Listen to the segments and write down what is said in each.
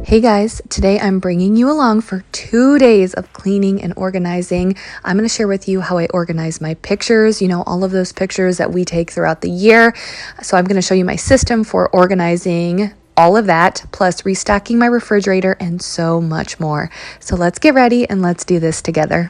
Hey guys, today I'm bringing you along for 2 days of cleaning and organizing. I'm going to share with you how I organize my pictures, all of those pictures that we take throughout the year. So I'm going to show you my system for organizing all of that, plus restocking my refrigerator and so much more. So let's get ready and let's do this together.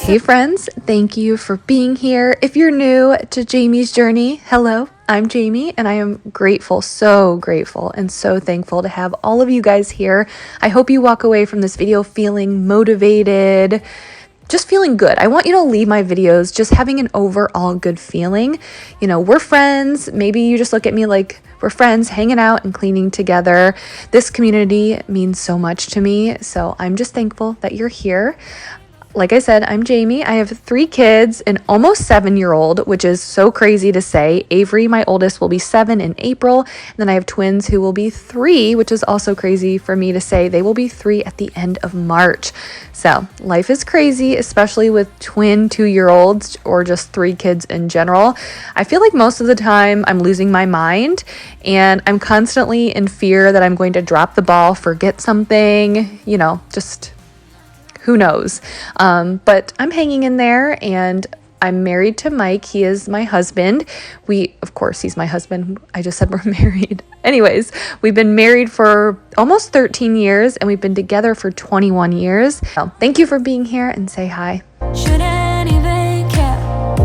Hey friends, thank you for being here. If you're new to Jamie's journey, hello, I'm Jamie and I am grateful, so grateful and so thankful to have all of you guys here. I hope you walk away from this video feeling motivated, just feeling good. I want you to leave my videos just having an overall good feeling. We're friends. Maybe you just look at me like we're friends hanging out and cleaning together. This community means so much to me, so I'm just thankful that you're here. Like I said, I'm Jamie. I have 3 kids, an almost 7-year-old, which is so crazy to say. Avery, my oldest, will be 7 in April. And then I have twins who will be 3, which is also crazy for me to say. They will be 3 at the end of March. So life is crazy, especially with twin 2-year-olds or just 3 kids in general. I feel like most of the time I'm losing my mind and I'm constantly in fear that I'm going to drop the ball, forget something, just who knows? But I'm hanging in there and I'm married to Mike. He is my husband. Of course, he's my husband. I just said we're married. Anyways, we've been married for almost 13 years and we've been together for 21 years. So thank you for being here and say hi. Shouldn't even care.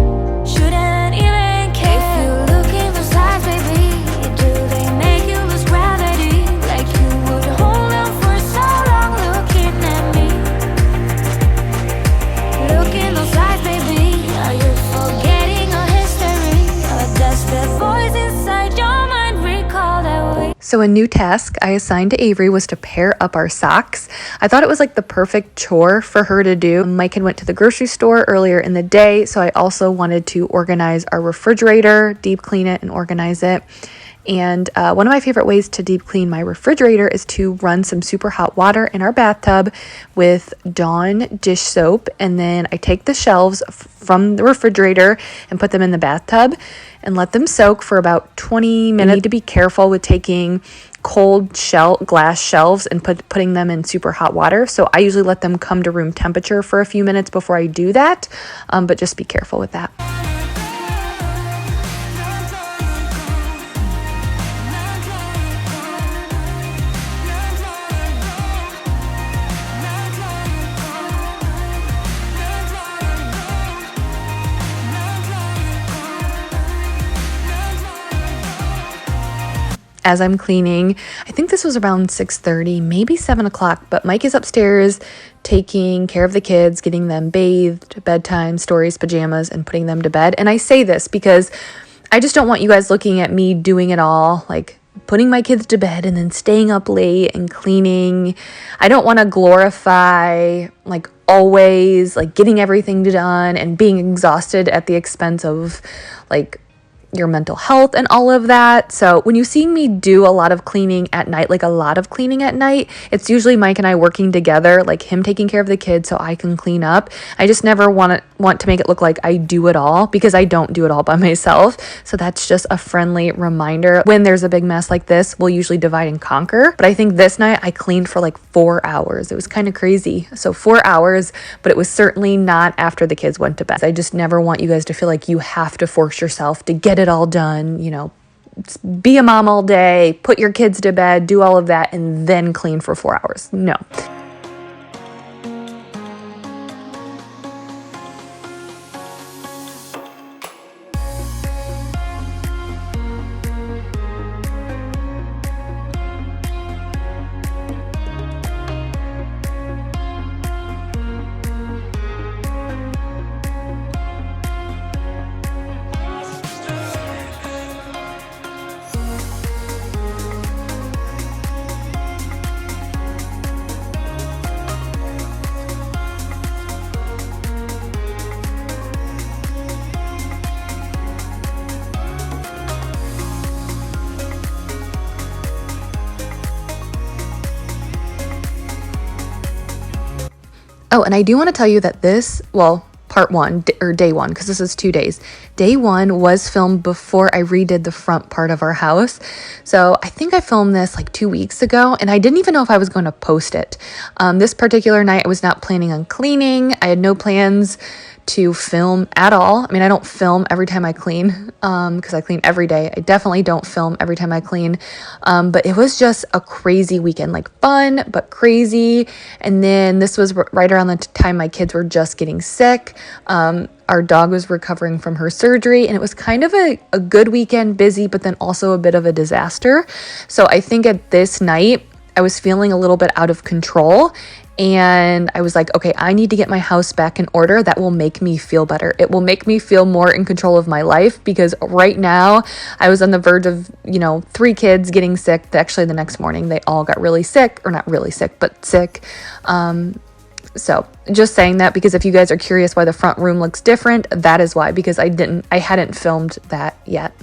Shouldn't even care. If you look in the sides, baby, do they make you lose gravity? Like you would hold on for so long looking at me. Look in those eyes, baby. Are you forgetting our history? Or does the voice inside your mind recall that way? So a new task I assigned to Avery was to pair up our socks. I thought it was like the perfect chore for her to do. Mike had went to the grocery store earlier in the day, so I also wanted to organize our refrigerator, deep clean it and organize it. And one of my favorite ways to deep clean my refrigerator is to run some super hot water in our bathtub with Dawn dish soap. And then I take the shelves from the refrigerator and put them in the bathtub and let them soak for about 20 minutes. You need to be careful with taking cold glass shelves and putting them in super hot water. So I usually let them come to room temperature for a few minutes before I do that. But just be careful with that. As I'm cleaning, I think this was around 6:30, maybe 7 o'clock, but Mike is upstairs taking care of the kids, getting them bathed, bedtime, stories, pajamas, and putting them to bed. And I say this because I just don't want you guys looking at me doing it all, like putting my kids to bed and then staying up late and cleaning. I don't want to glorify always getting everything done and being exhausted at the expense of your mental health and all of that. So when you see me do a lot of cleaning at night, it's usually Mike and I working together, him taking care of the kids so I can clean up. I just never want to make it look like I do it all, because I don't do it all by myself. So that's just a friendly reminder. When there's a big mess like this, we'll usually divide and conquer. But I think this night I cleaned for 4 hours. It was kind of crazy. So 4 hours, but it was certainly not after the kids went to bed. I just never want you guys to feel like you have to force yourself to get it all done, be a mom all day, put your kids to bed, do all of that, and then clean for 4 hours. No. Oh, and I do want to tell you that this, well, part one, or day one, because this is 2 days. Day one was filmed before I redid the front part of our house. So I think I filmed this like 2 weeks ago, and I didn't even know if I was going to post it. This particular night, I was not planning on cleaning. I had no plans to film at all. I mean, I don't film every time I clean because I clean every day. I definitely don't film every time I clean. But it was just a crazy weekend, like fun, but crazy. And then this was right around the time my kids were just getting sick. Our dog was recovering from her surgery, and it was kind of a good weekend, busy, but then also a bit of a disaster. So I think at this night, I was feeling a little bit out of control. And I was like, okay, I need to get my house back in order. That will make me feel better. It will make me feel more in control of my life, because right now I was on the verge of, 3 kids getting sick. Actually, the next morning they all got really sick, or not really sick, but sick. So just saying that, because if you guys are curious why the front room looks different, that is why, because I hadn't filmed that yet.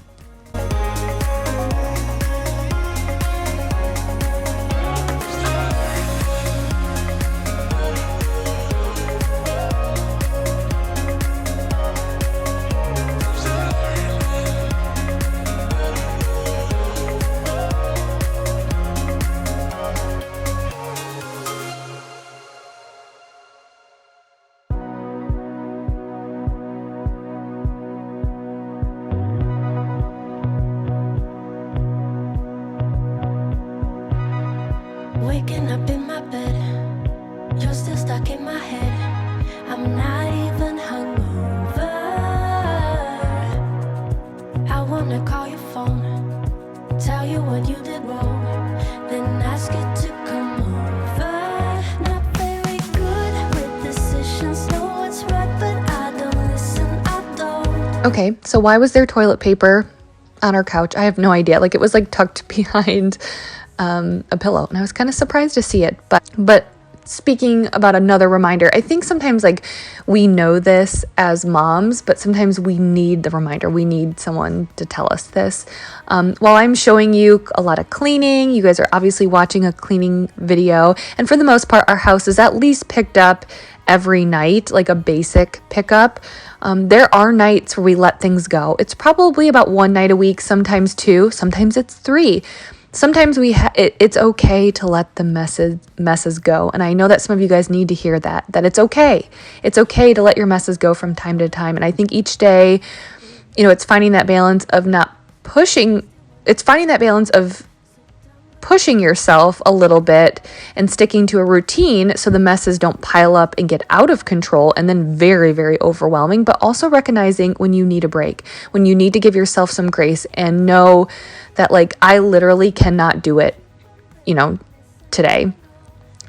Waking up in my bed, you're still stuck in my head. I'm not even hungover. I wanna call your phone, tell you what you did wrong, then ask you to come over. Not very good with decisions, know what's right, but I don't listen, I don't. Okay, so why was there toilet paper on our couch? I have no idea. Like, it was like tucked behind a pillow, and I was kind of surprised to see it. But speaking about another reminder, I think sometimes like we know this as moms, but sometimes we need the reminder. We need someone to tell us this. While I'm showing you a lot of cleaning, you guys are obviously watching a cleaning video, and for the most part, our house is at least picked up every night, like a basic pickup. There are nights where we let things go. It's probably about 1 night a week, sometimes 2, sometimes it's 3. Sometimes it's okay to let the messes go. And I know that some of you guys need to hear that it's okay. It's okay to let your messes go from time to time. And I think each day, it's finding that balance of not pushing. It's finding that balance of pushing yourself a little bit and sticking to a routine so the messes don't pile up and get out of control and then very, very overwhelming, but also recognizing when you need a break, when you need to give yourself some grace and know that, like, I literally cannot do it, today.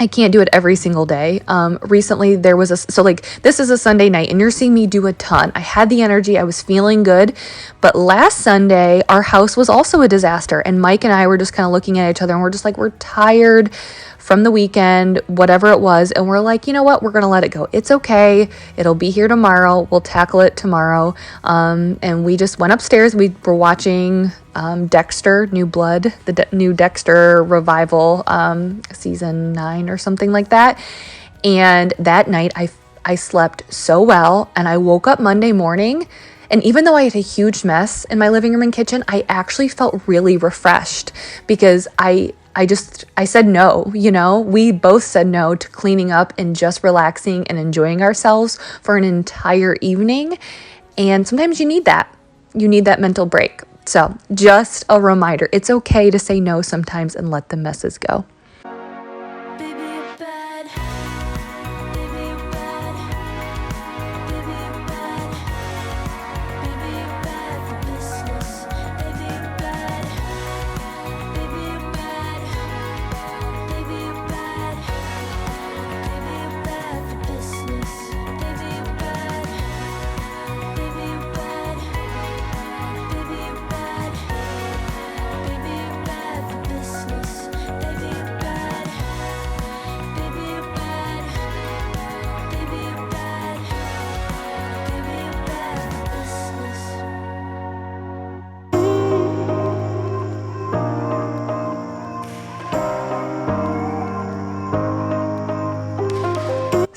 I can't do it every single day. Recently there was this is a Sunday night and you're seeing me do a ton. I had the energy, I was feeling good, but last Sunday our house was also a disaster, and Mike and I were just kind of looking at each other and we're just like, we're tired from the weekend, whatever it was, and we're like, you know what, we're gonna let it go. It's okay, it'll be here tomorrow, we'll tackle it tomorrow. And we just went upstairs. We were watching Dexter, New Blood, the new Dexter revival, season 9 or something like that. And that night I slept so well, and I woke up Monday morning, and even though I had a huge mess in my living room and kitchen, I actually felt really refreshed, because I said no, we both said no to cleaning up and just relaxing and enjoying ourselves for an entire evening. And sometimes you need that mental break. So just a reminder, it's okay to say no sometimes and let the messes go. Baby, you're bad. Baby, you're bad. Baby, you're bad. Baby, you're bad for business. Baby, you're bad. Baby, you're bad. Baby, you're bad. Baby, you're bad for business. Baby, you're bad. Baby, you're bad. Baby, you're bad. Baby, you're bad for business. Baby, you're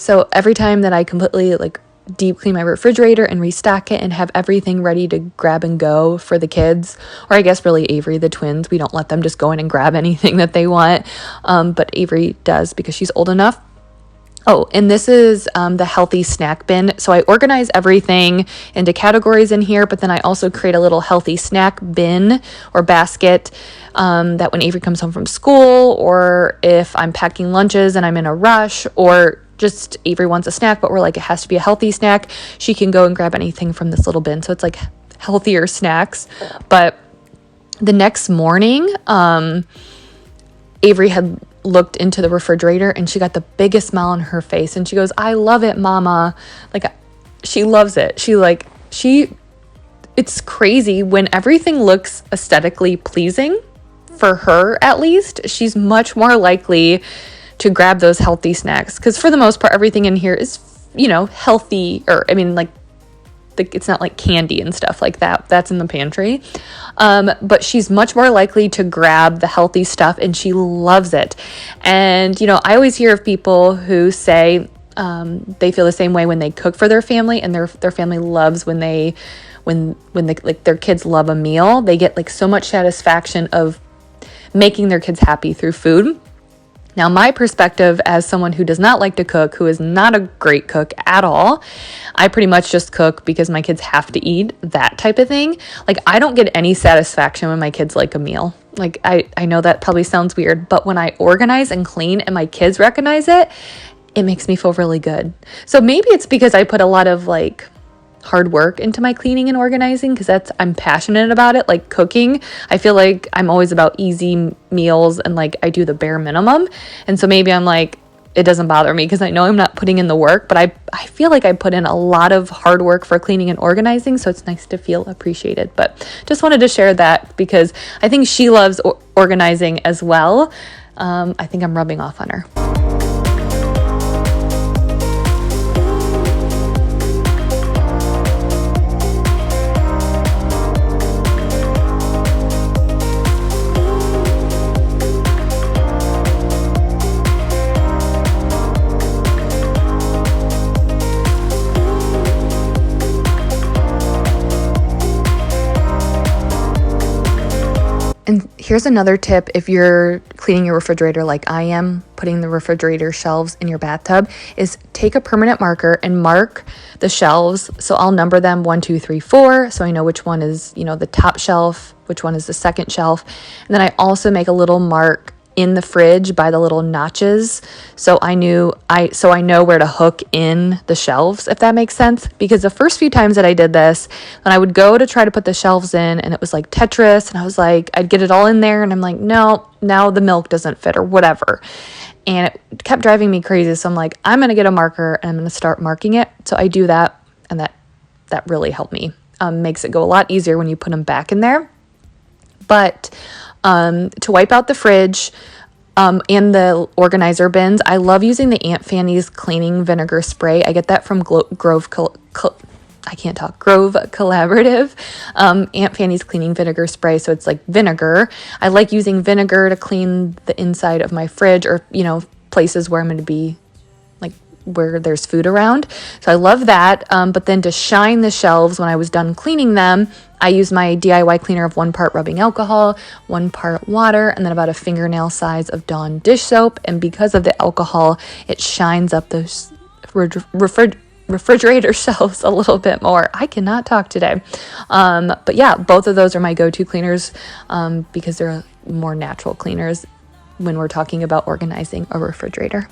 So every time that I completely like deep clean my refrigerator and restock it and have everything ready to grab and go for the kids, or I guess really Avery, the twins, we don't let them just go in and grab anything that they want, but Avery does because she's old enough. Oh, and this is the healthy snack bin. So I organize everything into categories in here, but then I also create a little healthy snack bin or basket that when Avery comes home from school, or if I'm packing lunches and I'm in a rush, or just Avery wants a snack, but we're like, it has to be a healthy snack, she can go and grab anything from this little bin. So it's like healthier snacks. But the next morning, Avery had looked into the refrigerator and she got the biggest smile on her face and she goes, "I love it, Mama." Like, she loves it. It's crazy when everything looks aesthetically pleasing for her, at least. She's much more likely to grab those healthy snacks, because for the most part everything in here is, you know, healthy, or I mean, like, it's not like candy and stuff like that. That's in the pantry. But she's much more likely to grab the healthy stuff and she loves it. And, you know, I always hear of people who say they feel the same way when they cook for their family, and their family loves when they like their kids love a meal. They get like so much satisfaction of making their kids happy through food. Now, my perspective as someone who does not like to cook, who is not a great cook at all, I pretty much just cook because my kids have to eat, that type of thing. Like, I don't get any satisfaction when my kids like a meal. Like, I know that probably sounds weird, but when I organize and clean and my kids recognize it, it makes me feel really good. So maybe it's because I put a lot of like hard work into my cleaning and organizing, because I'm passionate about it. Like cooking, I feel like I'm always about easy meals and like I do the bare minimum. And so maybe I'm like, it doesn't bother me because I know I'm not putting in the work, but I feel like I put in a lot of hard work for cleaning and organizing. So it's nice to feel appreciated. But just wanted to share that because I think she loves organizing as well. I think I'm rubbing off on her. And here's another tip if you're cleaning your refrigerator like I am, putting the refrigerator shelves in your bathtub, is take a permanent marker and mark the shelves. So I'll number them 1, 2, 3, 4. So I know which one is, you know, the top shelf, which one is the second shelf. And then I also make a little mark in the fridge by the little notches, so I know where to hook in the shelves, if that makes sense. Because the first few times that I did this, when I would go to try to put the shelves in and it was like Tetris, and I was like, I'd get it all in there and I'm like, no, now the milk doesn't fit or whatever, and it kept driving me crazy. So I'm like, I'm gonna get a marker and I'm gonna start marking it. So I do that, and that really helped me. Makes it go a lot easier when you put them back in there. But to wipe out the fridge and the organizer bins, I love using the Aunt Fanny's cleaning vinegar spray. I get that from Grove Collaborative. Aunt Fanny's cleaning vinegar spray. So it's like vinegar. I like using vinegar to clean the inside of my fridge, or, you know, places where I'm going to be, like where there's food around. So I love that. But then to shine the shelves when I was done cleaning them, I use my DIY cleaner of 1 part rubbing alcohol, 1 part water, and then about a fingernail size of Dawn dish soap. And because of the alcohol, it shines up those refrigerator shelves a little bit more. I cannot talk today. But yeah, both of those are my go-to cleaners because they're more natural cleaners when we're talking about organizing a refrigerator.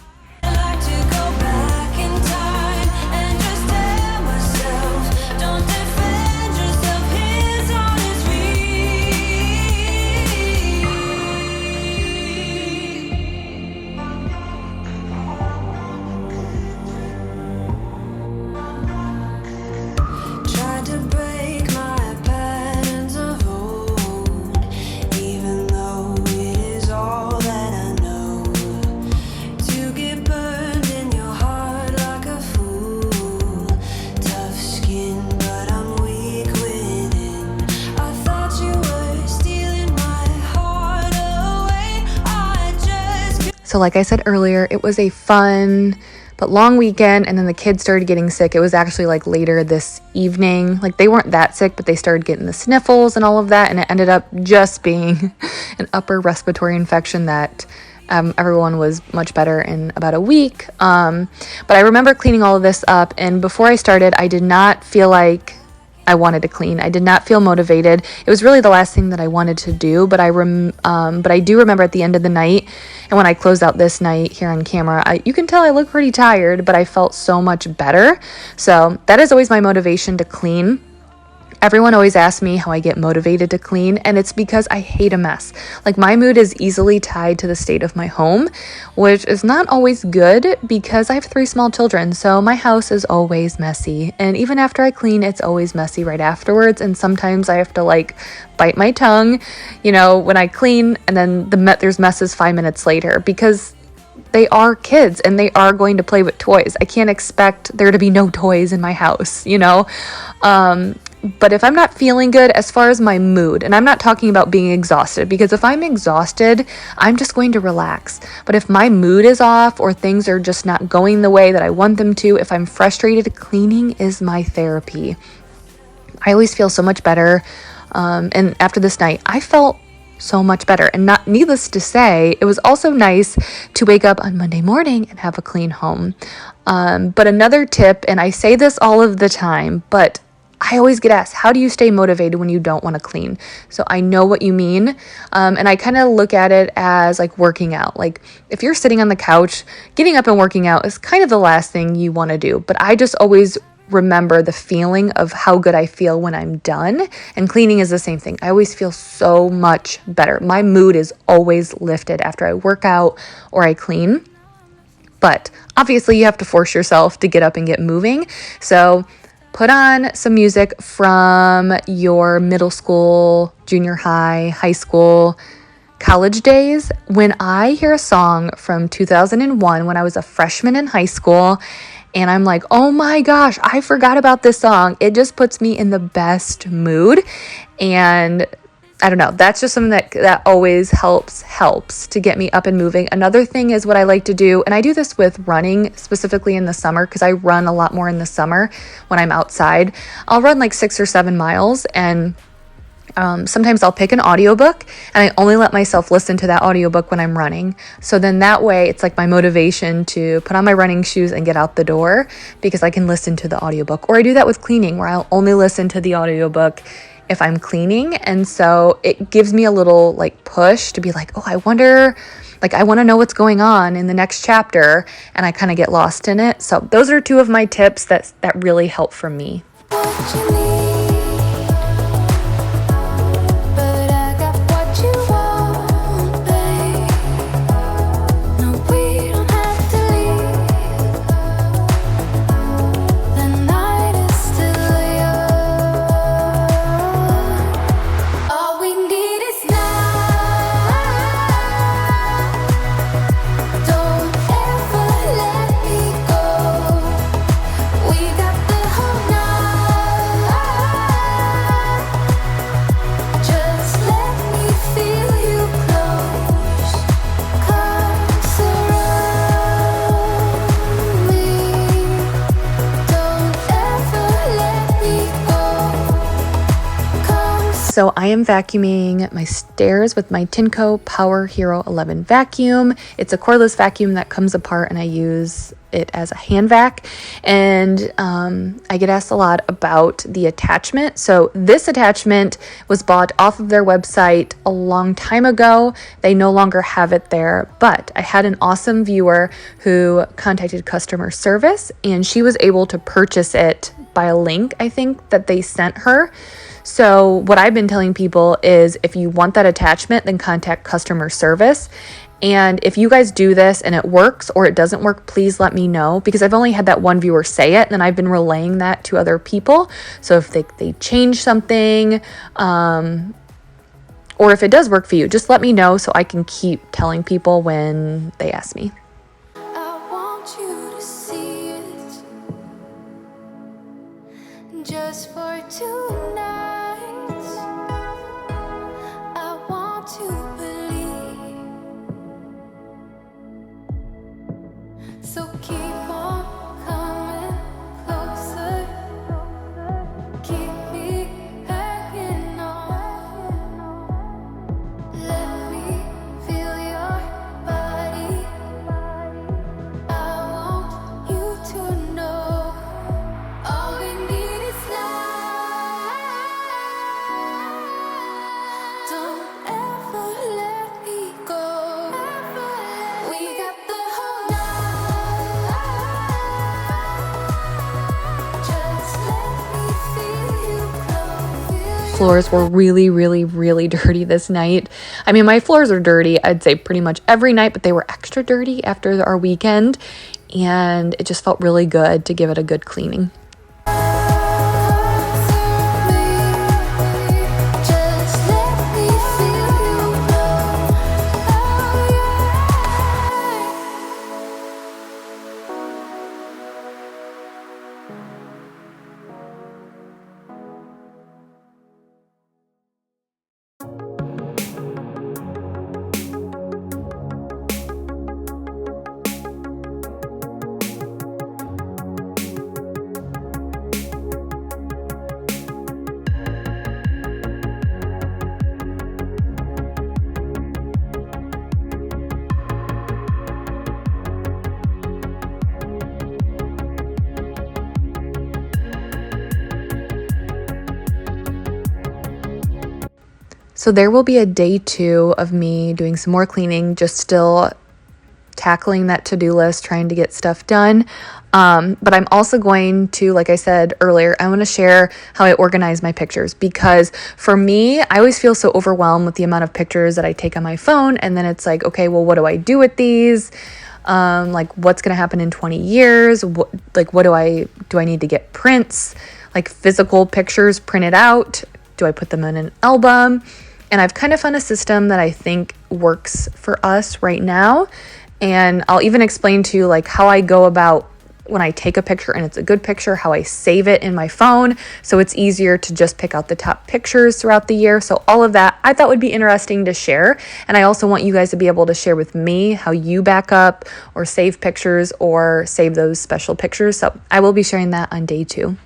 So like I said earlier, it was a fun But long weekend, and then the kids started getting sick. It was actually like later this evening. Like they weren't that sick, but they started getting the sniffles and all of that, and it ended up just being an upper respiratory infection that everyone was much better in about a week. But I remember cleaning all of this up, and before I started, I did not feel like I wanted to clean. I did not feel motivated. It was really the last thing that I wanted to do, but I do remember at the end of the night, and when I closed out this night here on camera, you can tell I look pretty tired, but I felt so much better. So that is always my motivation to clean. Everyone always asks me how I get motivated to clean, and it's because I hate a mess. Like my mood is easily tied to the state of my home, which is not always good because I have 3 small children, so my house is always messy. And even after I clean, it's always messy right afterwards, and sometimes I have to like bite my tongue, when I clean, and then there's messes 5 minutes later because they are kids and they are going to play with toys. I can't expect there to be no toys in my house, But if I'm not feeling good as far as my mood, and I'm not talking about being exhausted, because if I'm exhausted, I'm just going to relax. But if my mood is off or things are just not going the way that I want them to, if I'm frustrated, cleaning is my therapy. I always feel so much better. And after this night, I felt so much better. And not needless to say, it was also nice to wake up on Monday morning and have a clean home. But another tip, and I say this all of the time, but I always get asked, how do you stay motivated when you don't want to clean? So I know what you mean. And I kind of look at it as like working out. Like if you're sitting on the couch, getting up and working out is kind of the last thing you want to do. But I just always remember the feeling of how good I feel when I'm done. And cleaning is the same thing. I always feel so much better. My mood is always lifted after I work out or I clean. But obviously you have to force yourself to get up and get moving. So put on some music from your middle school, junior high, high school, college days. When I hear a song from 2001, when I was a freshman in high school, and I'm like, oh my gosh, I forgot about this song, it just puts me in the best mood. And I don't know, that's just something that always helps to get me up and moving. Another thing is what I like to do, and I do this with running, specifically in the summer, because I run a lot more in the summer when I'm outside. I'll run like 6 or 7 miles, and sometimes I'll pick an audiobook, and I only let myself listen to that audiobook when I'm running. So then that way, it's like my motivation to put on my running shoes and get out the door, because I can listen to the audiobook. Or I do that with cleaning, where I'll only listen to the audiobook if I'm cleaning. And so it gives me a little like push to be like, oh, I wonder, like I want to know what's going on in the next chapter, and I kind of get lost in it. So those are 2 of my tips that really help for me. What you need, but I got what you want, babe. No, we don't have to leave. The night is still young. All we need is now. Don't ever let me go. We got the whole night. Just let me feel you close. Come surround me. Don't ever let me go. Come So I am vacuuming my stairs with my Tinco Power Hero 11 vacuum. It's a cordless vacuum that comes apart, and I use it as a hand vac. And I get asked a lot about the attachment. So this attachment was bought off of their website a long time ago. They no longer have it there, but I had an awesome viewer who contacted customer service, and she was able to purchase it by a link, I think, that they sent her. So what I've been telling people is, if you want that attachment, then contact customer service. And if you guys do this and it works or it doesn't work, please let me know, because I've only had that one viewer say it, and I've been relaying that to other people. So if they change something, or if it does work for you, just let me know so I can keep telling people when they ask me. I want you to see it just for tonight. I want to believe. So keep on floors were really, really, really dirty this night. I mean, my floors are dirty, I'd say pretty much every night, but they were extra dirty after our weekend, and it just felt really good to give it a good cleaning. So there will be a day 2 of me doing some more cleaning, just still tackling that to-do list, trying to get stuff done. But I'm also going to, like I said earlier, I want to share how I organize my pictures, because for me, I always feel so overwhelmed with the amount of pictures that I take on my phone. And then it's like, okay, well, what do I do with these? Like what's going to happen in 20 years? What do I need to get prints, like physical pictures printed out? Do I put them in an album? And I've kind of found a system that I think works for us right now. And I'll even explain to you like how I go about when I take a picture and it's a good picture, how I save it in my phone so it's easier to just pick out the top pictures throughout the year. So all of that I thought would be interesting to share. And I also want you guys to be able to share with me how you back up or save pictures or save those special pictures. So I will be sharing that on day 2.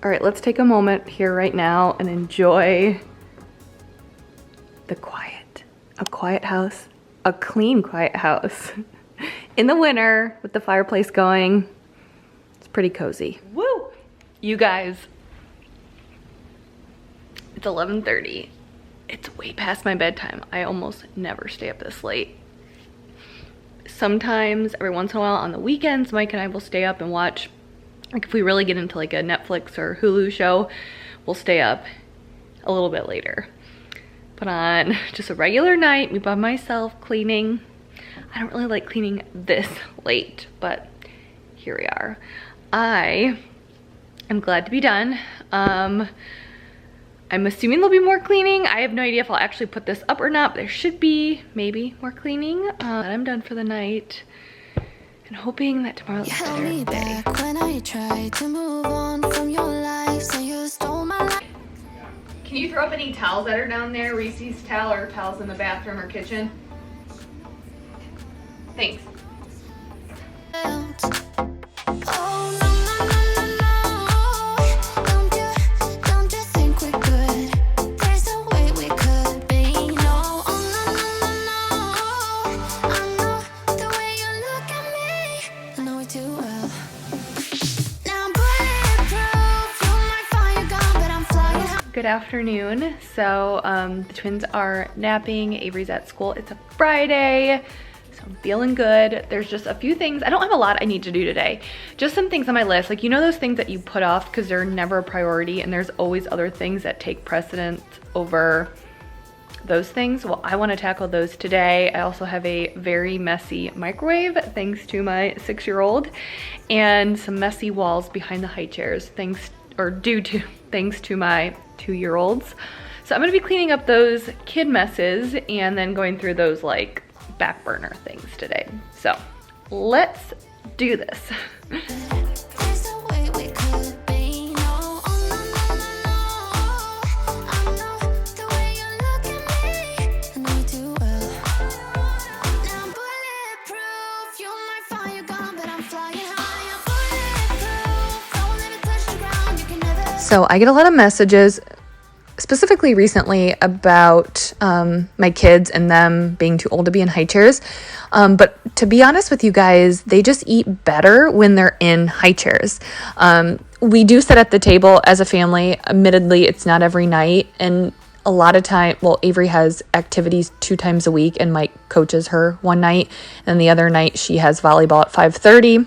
All right, let's take a moment here right now and enjoy the quiet. A quiet house, a clean, quiet house. In the winter with the fireplace going, it's pretty cozy. Woo! You guys, it's 11:30. It's way past my bedtime. I almost never stay up this late. Sometimes, every once in a while on the weekends, Mike and I will stay up and watch. Like if we really get into like a Netflix or Hulu show, we'll stay up a little bit later. But on just a regular night, me by myself cleaning, I don't really like cleaning this late, but here we are. I am glad to be done. I'm assuming there'll be more cleaning. I have no idea if I'll actually put this up or not, but there should be maybe more cleaning. I'm done for the night. And hoping that tomorrow's a better day. When I tried to move on from your life, so you stole my life. Can you throw up any towels that are down there? Reese's towel or towels in the bathroom or kitchen? Thanks. Good afternoon. So the twins are napping. Avery's at school. It's a Friday, so I'm feeling good. There's just a few things. I don't have a lot I need to do today. Just some things on my list. Like, you know those things that you put off because they're never a priority and there's always other things that take precedence over those things? Well, I want to tackle those today. I also have a very messy microwave thanks to my 6-year-old and some messy walls behind the high chairs thanks to my 2-year-olds. So I'm gonna be cleaning up those kid messes and then going through those like back burner things today. So let's do this. So I get a lot of messages, specifically recently about my kids and them being too old to be in high chairs. But to be honest with you guys, they just eat better when they're in high chairs. We do sit at the table as a family. Admittedly, it's not every night. And a lot of time, well, Avery has activities 2 times a week and Mike coaches her one night. And the other night she has volleyball at 5:30.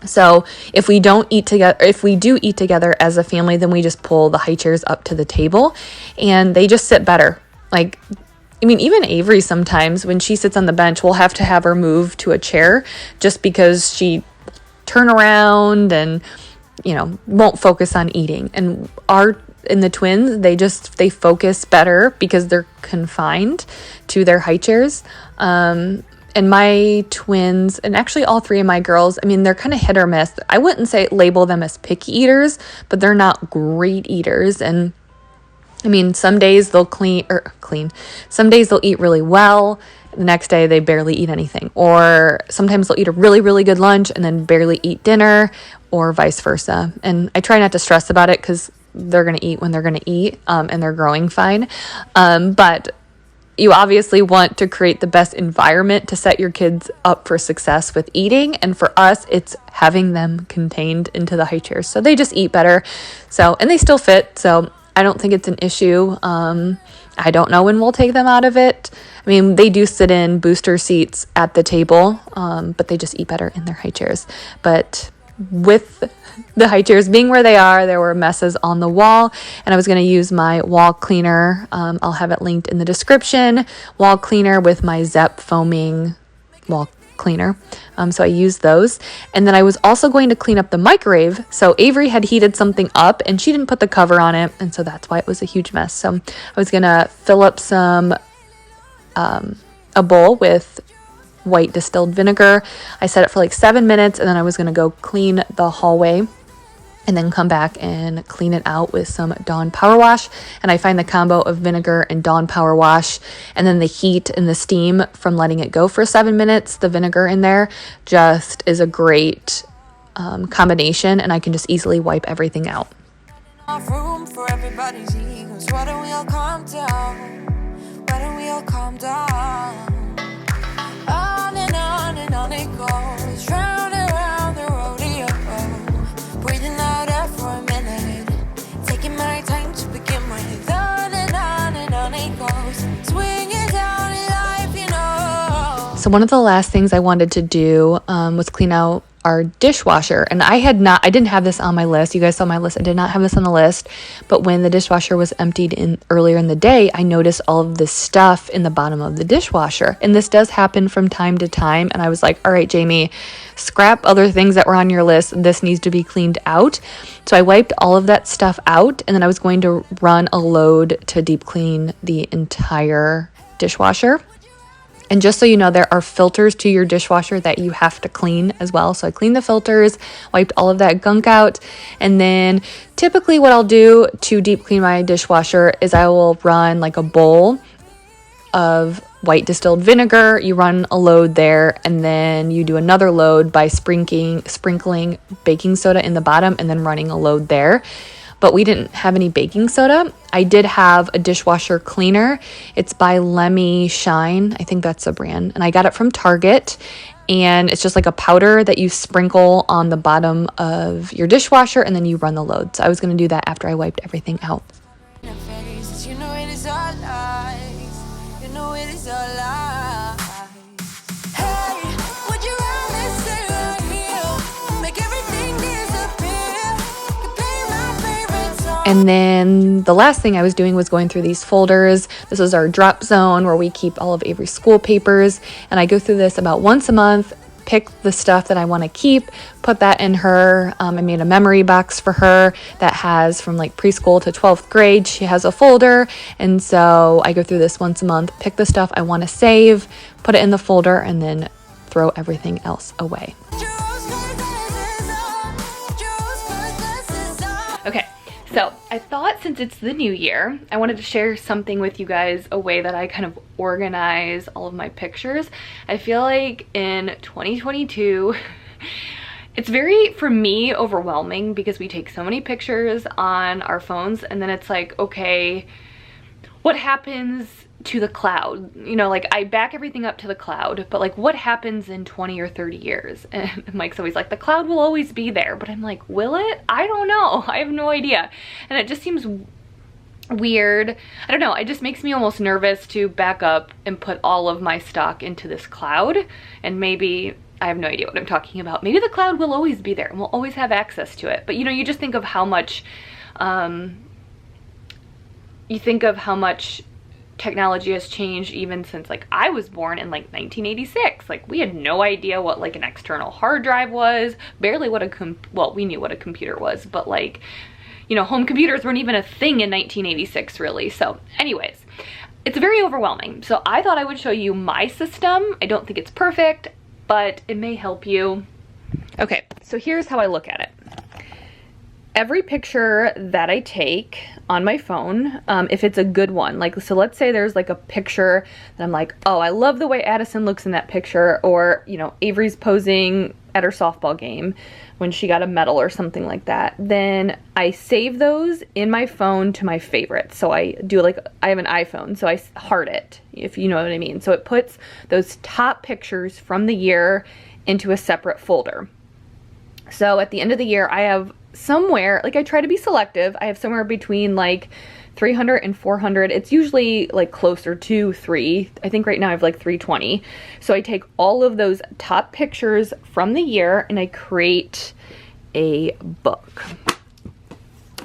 So if we do eat together as a family, then we just pull the high chairs up to the table and they just sit better. Like, I mean, even Avery sometimes when she sits on the bench, we'll have to have her move to a chair just because she turn around and, you know, won't focus on eating. And in the twins, they focus better because they're confined to their high chairs. And my twins, and actually all 3 of my girls, I mean, they're kind of hit or miss. I wouldn't label them as picky eaters, but they're not great eaters. And I mean, some days they'll some days they'll eat really well. The next day they barely eat anything. Or sometimes they'll eat a really, really good lunch and then barely eat dinner, or vice versa. And I try not to stress about it because they're going to eat when they're going to eat, and they're growing fine. But you obviously want to create the best environment to set your kids up for success with eating. And for us, it's having them contained into the high chairs. So they just eat better. And they still fit. So I don't think it's an issue. I don't know when we'll take them out of it. I mean, they do sit in booster seats at the table, but they just eat better in their high chairs. But with the high chairs being where they are, there were messes on the wall, and I was going to use my wall cleaner. I'll have it linked in the description. Wall cleaner with my Zep foaming wall cleaner. So I used those. And then I was also going to clean up the microwave. So Avery had heated something up and she didn't put the cover on it. And so that's why it was a huge mess. So I was going to fill up a bowl with white distilled vinegar. I set it for like 7 minutes, and then I was going to go clean the hallway and then come back and clean it out with some Dawn Power Wash. And I find the combo of vinegar and Dawn Power Wash, and then the heat and the steam from letting it go for 7 minutes, the vinegar in there just is a great combination, and I can just easily wipe everything out. Room for everybody's egos. Why don't we all calm down? Why don't we all calm down? On and on it goes, round and round the rodeo. Breathing out air for a minute, taking my time to begin with. On and on it goes, swinging down in life, you know. So one of the last things I wanted to do was clean out our dishwasher. And I didn't have this on my list. You guys saw my list. I did not have this on the list. But when the dishwasher was emptied earlier in the day, I noticed all of this stuff in the bottom of the dishwasher. And this does happen from time to time. And I was like, all right, Jamie, scrap other things that were on your list. This needs to be cleaned out. So I wiped all of that stuff out. And then I was going to run a load to deep clean the entire dishwasher. And just so you know, there are filters to your dishwasher that you have to clean as well. So I cleaned the filters, wiped all of that gunk out. And then typically what I'll do to deep clean my dishwasher is I will run like a bowl of white distilled vinegar. You run a load there, and then you do another load by sprinkling baking soda in the bottom and then running a load there. But we didn't have any baking soda. I did have a dishwasher cleaner. It's by Lemmy Shine. I think that's the brand. And I got it from Target. And it's just like a powder that you sprinkle on the bottom of your dishwasher, and then you run the load. So I was going to do that after I wiped everything out. You know it is all lies. You know it is all lies. Hey, would you rather stay right here? Make everything disappear. You play my favorite song. And then the last thing I was doing was going through these folders. This is our drop zone where we keep all of Avery's school papers. And I go through this about once a month, pick the stuff that I want to keep, put that in her. I made a memory box for her that has from like preschool to 12th grade. She has a folder. And so I go through this once a month, pick the stuff I want to save, put it in the folder, and then throw everything else away. Okay. So I thought since it's the new year, I wanted to share something with you guys, a way that I kind of organize all of my pictures. I feel like in 2022, it's very, for me, overwhelming because we take so many pictures on our phones, and then it's like, okay, what happens to the cloud? You know, like I back everything up to the cloud, but like what happens in 20 or 30 years? And Mike's always like, the cloud will always be there. But I'm like, will it? I don't know. I have no idea. And it just seems weird. I don't know. It just makes me almost nervous to back up and put all of my stock into this cloud. And maybe, I have no idea what I'm talking about. Maybe the cloud will always be there and we'll always have access to it. But you know, you just think of how much, technology has changed even since like I was born in like 1986. Like we had no idea what like an external hard drive was, barely what well, we knew what a computer was, but like, you know, home computers weren't even a thing in 1986 really. So anyways, it's very overwhelming. So I thought I would show you my system. I don't think it's perfect, but it may help you. Okay, so here's how I look at it. Every picture that I take on my phone, if it's a good one, like, so let's say there's like a picture that I'm like, oh, I love the way Addison looks in that picture, or, you know, Avery's posing at her softball game when she got a medal or something like that, then I save those in my phone to my favorites. So I do like, I have an iPhone, so I heart it, if you know what I mean. So it puts those top pictures from the year into a separate folder. So at the end of the year, I have somewhere, like I try to be selective, I have somewhere between like 300 and 400. It's usually like closer to 3. I think right now I have like 320. So I take all of those top pictures from the year and I create a book.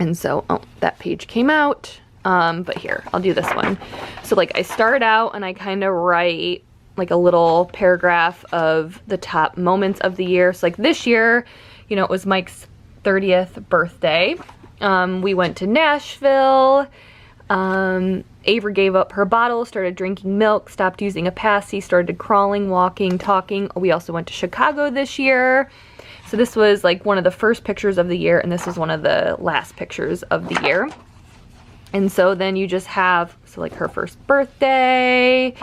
And so, oh, that page came out. But here, I'll do this one. So like I start out and I kind of write like a little paragraph of the top moments of the year. So like this year, you know, it was Mike's 30th birthday. We went to Nashville. Avery gave up her bottle, started drinking milk, stopped using a passy, started crawling, walking, talking. We also went to Chicago this year. So this was like one of the first pictures of the year, and this was one of the last pictures of the year. And so then you just have, so like her first birthday,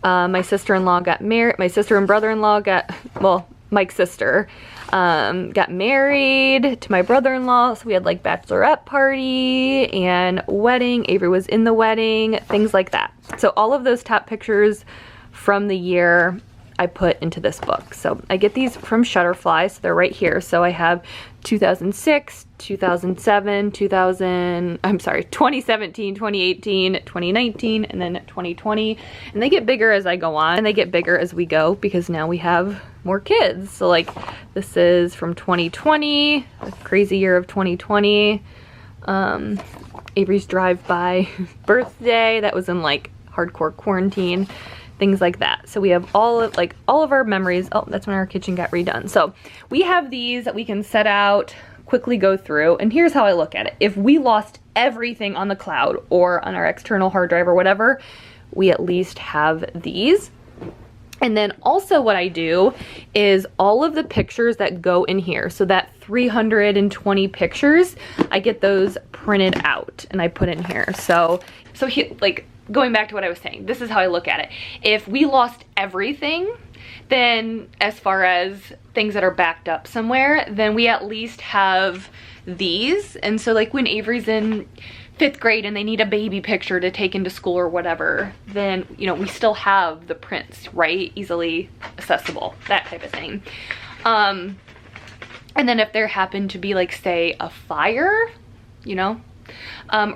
my sister-in-law got married, my sister and brother-in-law got, well, Mike's sister got married to my brother-in-law, so we had like bachelorette party and wedding. Avery was in the wedding, things like that. So all of those top pictures from the year I put into this book. So I get these from Shutterfly, so they're right here. So I have 2006, 2007, 2017, 2018, 2019, and then 2020. And they get bigger as I go on, and they get bigger as we go because now we have more kids. So like this is from 2020, a crazy year of 2020. Avery's drive-by birthday, that was in like hardcore quarantine. Things like that. So we have all of our memories. Oh, that's when our kitchen got redone. So we have these that we can set out, quickly go through, and here's how I look at it. If we lost everything on the cloud or on our external hard drive or whatever, we at least have these. And then also what I do is all of the pictures that go in here, so that 320 pictures, I get those printed out and I put in here. So like, going back to what I was saying, this is how I look at it. If we lost everything, then as far as things that are backed up somewhere, then we at least have these. And so like when Avery's in 5th grade and they need a baby picture to take into school or whatever, then, you know, we still have the prints, right? Easily accessible, that type of thing. And then if there happened to be like, say, a fire, you know,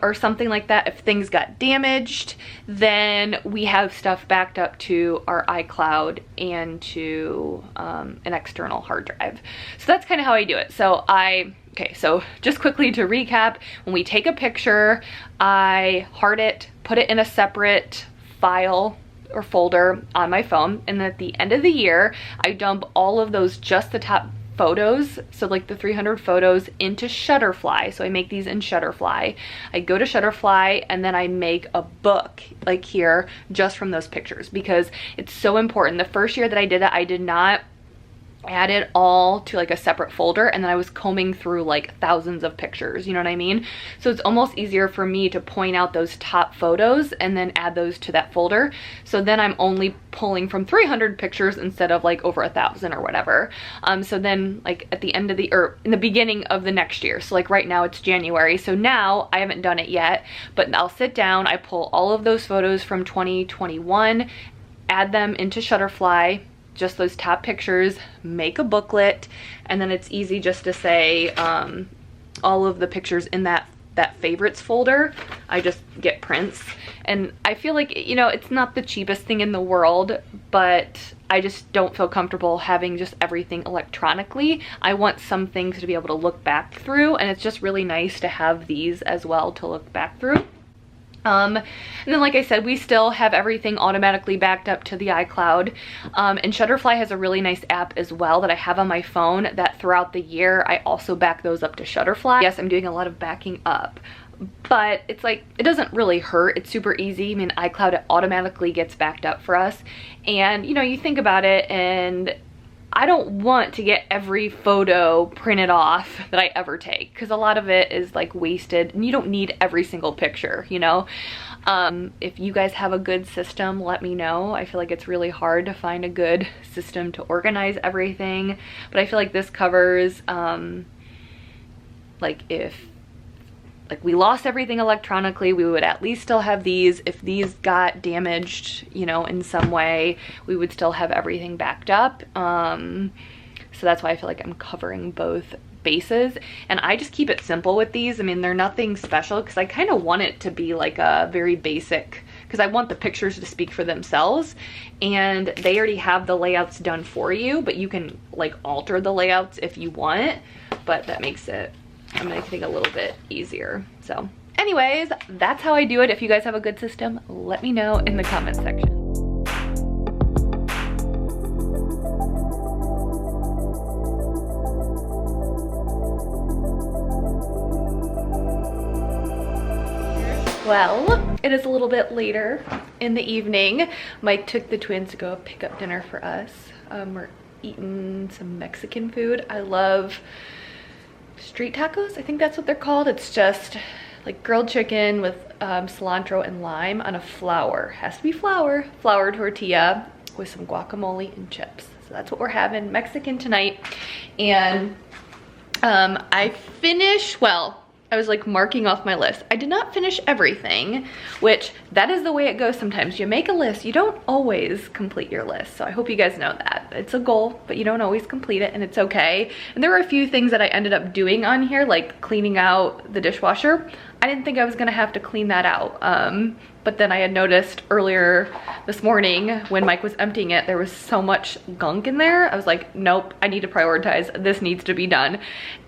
or something like that, if things got damaged, then we have stuff backed up to our iCloud and to an external hard drive. So that's kind of how I do it. So okay, so just quickly to recap, when we take a picture, I heart it, put it in a separate file or folder on my phone, and then at the end of the year, I dump all of those, just the top photos, so like the 300 photos, into Shutterfly. So I make these in Shutterfly. I go to Shutterfly and then I make a book like here just from those pictures, because it's so important. The first year that I did it, I did not add it all to like a separate folder, and then I was combing through like thousands of pictures, you know what I mean? So it's almost easier for me to point out those top photos and then add those to that folder. So then I'm only pulling from 300 pictures instead of like over 1,000 or whatever. So then like at the end of the, or in the beginning of the next year, so like right now it's January, so now I haven't done it yet, but I'll sit down, I pull all of those photos from 2021, add them into Shutterfly, just those top pictures, make a booklet, and then it's easy just to say all of the pictures in that favorites folder. I just get prints, and I feel like, you know, it's not the cheapest thing in the world, but I just don't feel comfortable having just everything electronically. I want some things to be able to look back through, and it's just really nice to have these as well to look back through. And then like I said, we still have everything automatically backed up to the iCloud, and Shutterfly has a really nice app as well that I have on my phone that throughout the year I also back those up to Shutterfly. Yes, I'm doing a lot of backing up, but it's like, it doesn't really hurt. It's super easy. I mean, iCloud, it automatically gets backed up for us, and you know, you think about it, and I don't want to get every photo printed off that I ever take, because a lot of it is like wasted, and you don't need every single picture, you know? If you guys have a good system, let me know. I feel like it's really hard to find a good system to organize everything, but I feel like this covers, like if like we lost everything electronically, we would at least still have these. If these got damaged, you know, in some way, we would still have everything backed up. So that's why I feel like I'm covering both bases, and I just keep it simple with these. I mean, they're nothing special, because I kind of want it to be like a very basic, because I want the pictures to speak for themselves, and they already have the layouts done for you, but you can like alter the layouts if you want, but that makes it, I'm making it a little bit easier. So anyways, that's how I do it. If you guys have a good system, let me know in the comment section. Well, it is a little bit later in the evening. Mike took the twins to go pick up dinner for us. We're eating some Mexican food. I love street tacos, I think that's what they're called. It's just like grilled chicken with cilantro and lime on a flour, has to be flour tortilla with some guacamole and chips. So that's what we're having, Mexican tonight. And I finished, well, I was like marking off my list. I did not finish everything, which that is the way it goes sometimes. You make a list, you don't always complete your list. So I hope you guys know that. It's a goal, but you don't always complete it, and it's okay. And there were a few things that I ended up doing on here, like cleaning out the dishwasher. I didn't think I was gonna have to clean that out. But then I had noticed earlier this morning when Mike was emptying it, there was so much gunk in there. I was like, nope, I need to prioritize. This needs to be done.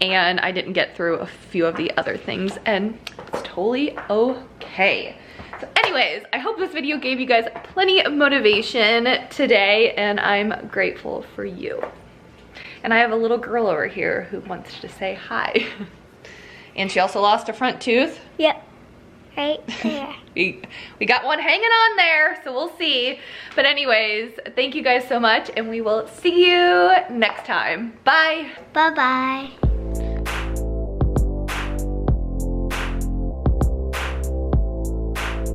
And I didn't get through a few of the other things, and it's totally okay. So anyways, I hope this video gave you guys plenty of motivation today, and I'm grateful for you. And I have a little girl over here who wants to say hi. And she also lost a front tooth. Yep. Right there. we got one hanging on there, so we'll see. But anyways, thank you guys so much, and we will see you next time. Bye. Bye-bye.